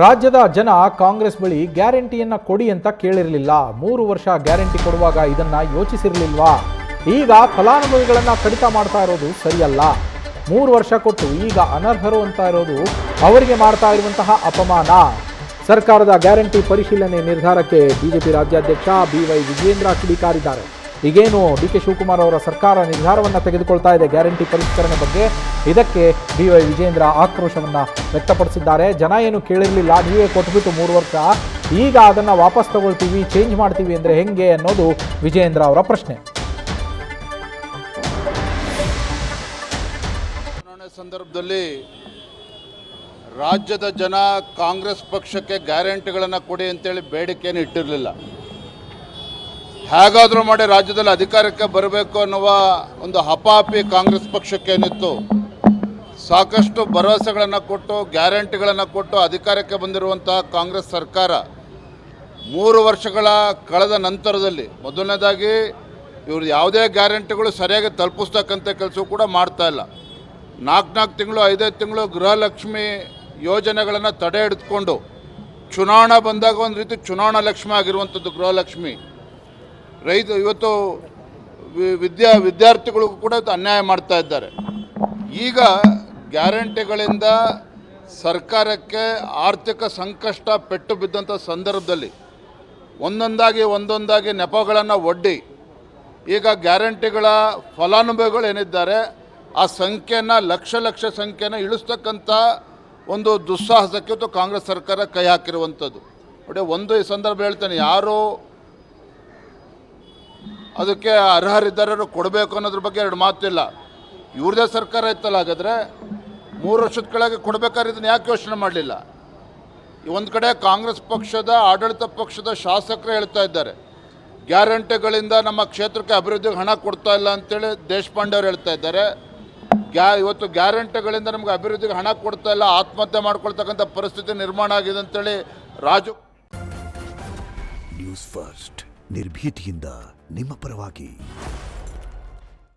ರಾಜ್ಯದ ಜನ ಕಾಂಗ್ರೆಸ್ ಬಳಿ ಗ್ಯಾರಂಟಿಯನ್ನ ಕೊಡಿ ಅಂತ ಕೇಳಿರಲಿಲ್ಲ. 3 ವರ್ಷ ಗ್ಯಾರಂಟಿ ಕೊಡುವಾಗ ಇದನ್ನ ಯೋಚಿಸಿರಲಿಲ್ವಾ? ಈಗ ಫಲಾನುಭವಿಗಳನ್ನ ಕಡಿತ ಮಾಡ್ತಾ ಇರೋದು ಸರಿಯಲ್ಲ. 3 ವರ್ಷ ಕೊಟ್ಟು ಈಗ ಅನರ್ಹರು ಅಂತ ಇರೋದು ಅವರಿಗೆ ಮಾಡ್ತಾ ಇರುವಂತಹ ಅಪಮಾನ. ಸರ್ಕಾರದ ಗ್ಯಾರಂಟಿ ಪರಿಶೀಲನೆ ನಿರ್ಧಾರಕ್ಕೆ ಬಿಜೆಪಿ ರಾಜ್ಯಾಧ್ಯಕ್ಷ BY ವಿಜೇಂದ್ರ ಕಿಡಿಕಾರಿದ್ದಾರೆ. ಈಗೇನು DK ಶಿವಕುಮಾರ್ ಅವರ ಸರ್ಕಾರ ನಿರ್ಧಾರವನ್ನು ತೆಗೆದುಕೊಳ್ತಾ ಇದೆ ಗ್ಯಾರಂಟಿ ಪರಿಷ್ಕರಣೆ ಬಗ್ಗೆ, ಇದಕ್ಕೆ BY ವಿಜೇಂದ್ರ ಆಕ್ರೋಶವನ್ನು ವ್ಯಕ್ತಪಡಿಸಿದ್ದಾರೆ. ಜನ ಏನು ಕೇಳಿರಲಿಲ್ಲ, ನೀವೇ ಕೊಟ್ಬಿಟ್ಟು 3 ವರ್ಷ, ಈಗ ಅದನ್ನು ವಾಪಸ್ ತಗೊಳ್ತೀವಿ, ಚೇಂಜ್ ಮಾಡ್ತೀವಿ ಅಂದರೆ ಹೆಂಗೆ ಅನ್ನೋದು ವಿಜೇಂದ್ರ ಅವರ ಪ್ರಶ್ನೆ. ಸಂದರ್ಭದಲ್ಲಿ ರಾಜ್ಯದ ಜನ ಕಾಂಗ್ರೆಸ್ ಪಕ್ಷಕ್ಕೆ ಗ್ಯಾರಂಟಿಗಳನ್ನು ಕೊಡಿ ಅಂತೇಳಿ ಬೇಡಿಕೆಯನ್ನು ಇಟ್ಟಿರಲಿಲ್ಲ. ಹೇಗಾದರೂ ಮಾಡಿ ರಾಜ್ಯದಲ್ಲಿ ಅಧಿಕಾರಕ್ಕೆ ಬರಬೇಕು ಅನ್ನುವ ಒಂದು ಹಪಾಪಿ ಕಾಂಗ್ರೆಸ್ ಪಕ್ಷಕ್ಕೇನಿತ್ತು. ಸಾಕಷ್ಟು ಭರವಸೆಗಳನ್ನು ಕೊಟ್ಟು ಗ್ಯಾರಂಟಿಗಳನ್ನು ಕೊಟ್ಟು ಅಧಿಕಾರಕ್ಕೆ ಬಂದಿರುವಂತಹ ಕಾಂಗ್ರೆಸ್ ಸರ್ಕಾರ 3 ವರ್ಷಗಳ ಕಳೆದ ನಂತರದಲ್ಲಿ ಮೊದಲನೇದಾಗಿ ಇವರು ಯಾವುದೇ ಗ್ಯಾರಂಟಿಗಳು ಸರಿಯಾಗಿ ತಲುಪಿಸ್ತಕ್ಕಂಥ ಕೆಲಸ ಕೂಡ ಮಾಡ್ತಾ ಇಲ್ಲ. 4 ತಿಂಗಳು 5 ತಿಂಗಳು ಗೃಹಲಕ್ಷ್ಮಿ ಯೋಜನೆಗಳನ್ನು ತಡೆ ಹಿಡಿದುಕೊಂಡು ಚುನಾವಣೆ ಬಂದಾಗ ಒಂದು ರೀತಿ ಚುನಾವಣಾ ಲಕ್ಷ್ಮಿ ಆಗಿರುವಂಥದ್ದು ಗೃಹಲಕ್ಷ್ಮಿ. ಇವತ್ತು ವಿದ್ಯಾರ್ಥಿಗಳಿಗೂ ಕೂಡ ಅನ್ಯಾಯ ಮಾಡ್ತಾ ಇದ್ದಾರೆ. ಈಗ ಗ್ಯಾರಂಟಿಗಳಿಂದ ಸರ್ಕಾರಕ್ಕೆ ಆರ್ಥಿಕ ಸಂಕಷ್ಟ ಪೆಟ್ಟು ಬಿದ್ದಂಥ ಸಂದರ್ಭದಲ್ಲಿ ಒಂದೊಂದಾಗಿ ನೆಪಗಳನ್ನು ಒಡ್ಡಿ ಈಗ ಗ್ಯಾರಂಟಿಗಳ ಫಲಾನುಭವಿಗಳು ಏನಿದ್ದಾರೆ ಆ ಸಂಖ್ಯೆಯನ್ನು ಲಕ್ಷ ಸಂಖ್ಯೆಯನ್ನು ಇಳಿಸ್ತಕ್ಕಂಥ ಒಂದು ದುಸ್ಸಾಹಸಕ್ಕೆ ಇವತ್ತು ಕಾಂಗ್ರೆಸ್ ಸರ್ಕಾರ ಕೈ ಹಾಕಿರುವಂಥದ್ದು ನೋಡಿ. ಈ ಸಂದರ್ಭ ಹೇಳ್ತೇನೆ, ಯಾರು ಅದಕ್ಕೆ ಅರ್ಹರಿದ್ದಾರೋ ಕೊಡಬೇಕು ಅನ್ನೋದ್ರ ಬಗ್ಗೆ 2 ಮಾತಿಲ್ಲ. ಇವ್ರದೇ ಸರ್ಕಾರ ಇತ್ತಲ್ಲ, ಹಾಗಾದರೆ 3 ವರ್ಷದ ಕೆಳಗೆ ಕೊಡಬೇಕಾದ್ರೆ ಇದನ್ನು ಯಾಕೆ ಯೋಚನೆ ಮಾಡಲಿಲ್ಲ? ಒಂದು ಕಡೆ ಕಾಂಗ್ರೆಸ್ ಪಕ್ಷದ ಆಡಳಿತ ಪಕ್ಷದ ಶಾಸಕರು ಹೇಳ್ತಾ ಇದ್ದಾರೆ, ಗ್ಯಾರಂಟಿಗಳಿಂದ ನಮ್ಮ ಕ್ಷೇತ್ರಕ್ಕೆ ಅಭಿವೃದ್ಧಿಗೆ ಹಣ ಕೊಡ್ತಾ ಇಲ್ಲ ಅಂತೇಳಿ ದೇಶಪಾಂಡೆ ಅವರು ಹೇಳ್ತಾ ಇದ್ದಾರೆ. ಇವತ್ತು ಗ್ಯಾರಂಟಿಗಳಿಂದ ನಮ್ಗೆ ಅಭಿವೃದ್ಧಿಗೆ ಹಣ ಕೊಡ್ತಾ ಇಲ್ಲ, ಆತ್ಮಹತ್ಯೆ ಮಾಡ್ಕೊಳ್ತಕ್ಕಂಥ ಪರಿಸ್ಥಿತಿ ನಿರ್ಮಾಣ ಆಗಿದೆ ಅಂತೇಳಿ ನ್ಯೂಸ್ ಫಸ್ಟ್ ನಿರ್ಭೀತಿಯಿಂದ ನಿಮ್ಮ ಪರವಾಗಿ.